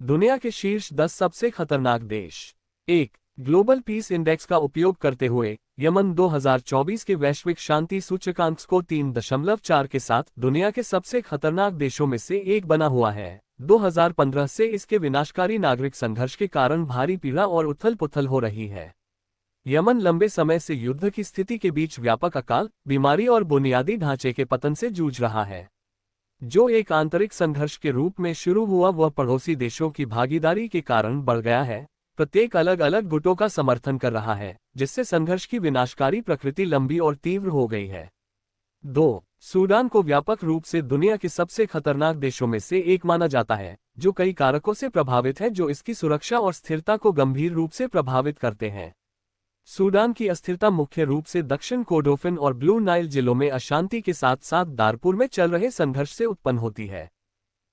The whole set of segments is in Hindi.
दुनिया के शीर्ष 10 सबसे खतरनाक देश। 1। ग्लोबल पीस इंडेक्स का उपयोग करते हुए यमन 2024 के वैश्विक शांति सूचकांक को 3.4 के साथ दुनिया के सबसे खतरनाक देशों में से एक बना हुआ है। 2015 से इसके विनाशकारी नागरिक संघर्ष के कारण भारी पीड़ा और उथल-पुथल हो रही है। यमन लंबे समय से युद्ध की स्थिति के बीच व्यापक अकाल, बीमारी और बुनियादी ढांचे के पतन से जूझ रहा है। जो एक आंतरिक संघर्ष के रूप में शुरू हुआ वह पड़ोसी देशों की भागीदारी के कारण बढ़ गया है। प्रत्येक अलग अलग गुटों का समर्थन कर रहा है, जिससे संघर्ष की विनाशकारी प्रकृति लंबी और तीव्र हो गई है। 2. सूडान को व्यापक रूप से दुनिया के सबसे खतरनाक देशों में से एक माना जाता है, जो कई कारकों से प्रभावित है जो इसकी सुरक्षा और स्थिरता को गंभीर रूप से प्रभावित करते हैं। सूडान की अस्थिरता मुख्य रूप से दक्षिण कोर्डोफान और ब्लू नाइल जिलों में अशांति के साथ साथ दारपुर में चल रहे संघर्ष से उत्पन्न होती है।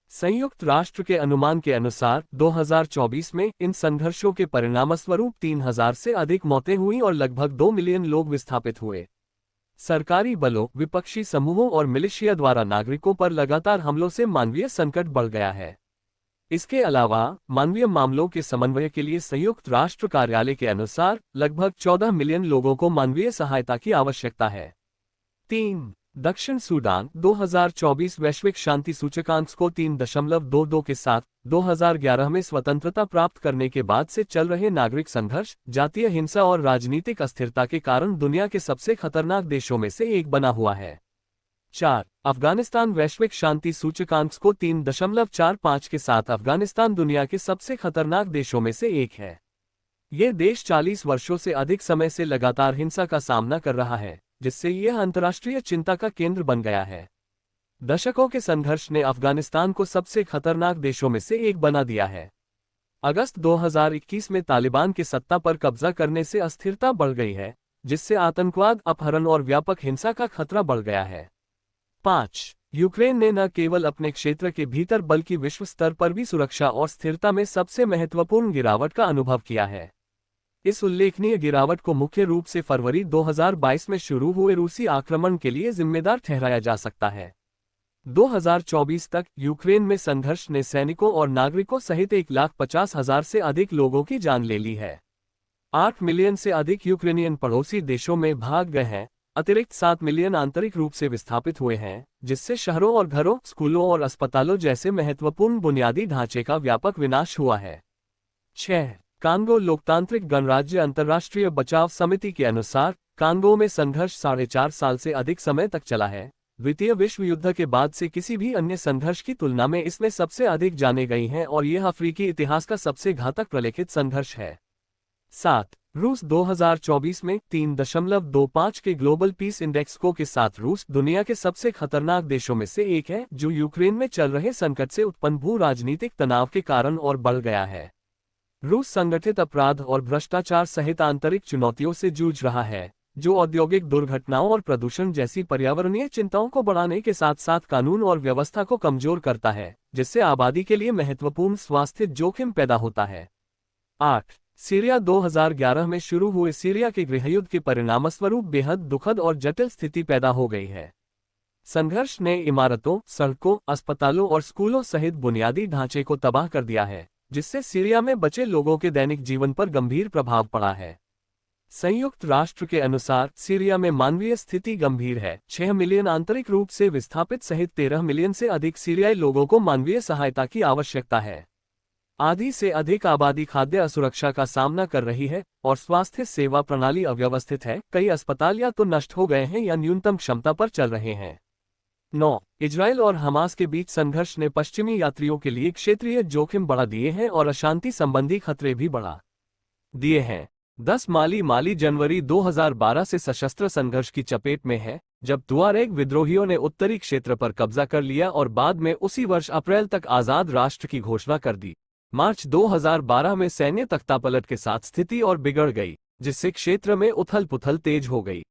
संयुक्त राष्ट्र के अनुमान के अनुसार 2024 में इन संघर्षों के परिणामस्वरूप 3000 से अधिक मौतें हुई और लगभग 2 मिलियन लोग विस्थापित हुए। सरकारी बलों, विपक्षी समूहों और मिलिशिया द्वारा नागरिकों पर लगातार हमलों से मानवीय संकट बढ़ गया है। इसके अलावा मानवीय मामलों के समन्वय के लिए संयुक्त राष्ट्र कार्यालय के अनुसार लगभग 14 मिलियन लोगों को मानवीय सहायता की आवश्यकता है। 3. दक्षिण सूडान 2024 वैश्विक शांति सूचकांक को 3.22 के साथ 2011 में स्वतंत्रता प्राप्त करने के बाद से चल रहे नागरिक संघर्ष, जातीय हिंसा और राजनीतिक अस्थिरता के कारण दुनिया के सबसे खतरनाक देशों में से एक बना हुआ है। 4. अफगानिस्तान वैश्विक शांति सूचकांक को 3.45 के साथ अफगानिस्तान दुनिया के सबसे खतरनाक देशों में से एक है। ये देश 40 वर्षों से अधिक समय से लगातार हिंसा का सामना कर रहा है, जिससे यह अंतर्राष्ट्रीय चिंता का केंद्र बन गया है। दशकों के संघर्ष ने अफगानिस्तान को सबसे खतरनाक देशों में से एक बना दिया है। अगस्त 2021 में तालिबान के सत्ता पर कब्जा करने से अस्थिरता बढ़ गई है, जिससे आतंकवाद, अपहरण और व्यापक हिंसा का खतरा बढ़ गया है। 5. यूक्रेन ने न केवल अपने क्षेत्र के भीतर बल्कि विश्व स्तर पर भी सुरक्षा और स्थिरता में सबसे महत्वपूर्ण गिरावट का अनुभव किया है। इस उल्लेखनीय गिरावट को मुख्य रूप से फरवरी 2022 में शुरू हुए रूसी आक्रमण के लिए जिम्मेदार ठहराया जा सकता है। 2024 तक यूक्रेन में संघर्ष ने सैनिकों और नागरिकों सहित 1,50,000 से अधिक लोगों की जान ले ली है। 8 मिलियन से अधिक यूक्रेनियन पड़ोसी देशों में भाग गए हैं। अतिरिक्त 7 मिलियन आंतरिक रूप से विस्थापित हुए हैं, जिससे शहरों और घरों, स्कूलों और अस्पतालों जैसे महत्वपूर्ण बुनियादी ढांचे का व्यापक विनाश हुआ है। 6. कांगो लोकतांत्रिक गणराज्य अंतर्राष्ट्रीय बचाव समिति के अनुसार कांगो में संघर्ष 4.5 साल से अधिक समय तक चला है। द्वितीय विश्व युद्ध के बाद से किसी भी अन्य संघर्ष की तुलना में इसमें सबसे अधिक जानें गई हैं और यह अफ्रीकी इतिहास का सबसे घातक प्रलेखित संघर्ष है। 7. रूस 2024 में 3.25 के ग्लोबल पीस इंडेक्स के साथ रूस दुनिया के सबसे खतरनाक देशों में से एक है, जो यूक्रेन में चल रहे संकट से उत्पन्न भू राजनीतिक तनाव के कारण और बढ़ गया है। रूस संगठित अपराध और भ्रष्टाचार सहित आंतरिक चुनौतियों से जूझ रहा है, जो औद्योगिक दुर्घटनाओं और प्रदूषण जैसी पर्यावरणीय चिंताओं को बढ़ाने के साथ साथ कानून और व्यवस्था को कमजोर करता है, जिससे आबादी के लिए महत्वपूर्ण स्वास्थ्य जोखिम पैदा होता है। 8. सीरिया 2011 में शुरू हुए सीरिया के गृहयुद्ध के परिणामस्वरूप बेहद दुखद और जटिल स्थिति पैदा हो गई है। संघर्ष ने इमारतों, सड़कों, अस्पतालों और स्कूलों सहित बुनियादी ढांचे को तबाह कर दिया है, जिससे सीरिया में बचे लोगों के दैनिक जीवन पर गंभीर प्रभाव पड़ा है। संयुक्त राष्ट्र के अनुसार सीरिया में मानवीय स्थिति गंभीर है। 6 मिलियन आंतरिक रूप से विस्थापित सहित 13 मिलियन से अधिक सीरियाई लोगों को मानवीय सहायता की आवश्यकता है। आधी से अधिक आबादी खाद्य असुरक्षा का सामना कर रही है और स्वास्थ्य सेवा प्रणाली अव्यवस्थित है। कई अस्पताल या तो नष्ट हो गए हैं या न्यूनतम क्षमता पर चल रहे हैं। 9. इजराइल और हमास के बीच संघर्ष ने पश्चिमी यात्रियों के लिए क्षेत्रीय जोखिम बढ़ा दिए हैं और अशांति संबंधी खतरे भी बढ़ा दिए हैं। 10 माली जनवरी 2012 से सशस्त्र संघर्ष की चपेट में है, जब तुआरेग विद्रोहियों ने उत्तरी क्षेत्र पर कब्जा कर लिया और बाद में उसी वर्ष अप्रैल तक आजाद राष्ट्र की घोषणा कर दी। मार्च 2012 में सैन्य तख्तापलट के साथ स्थिति और बिगड़ गई, जिससे क्षेत्र में उथल-पुथल तेज हो गई।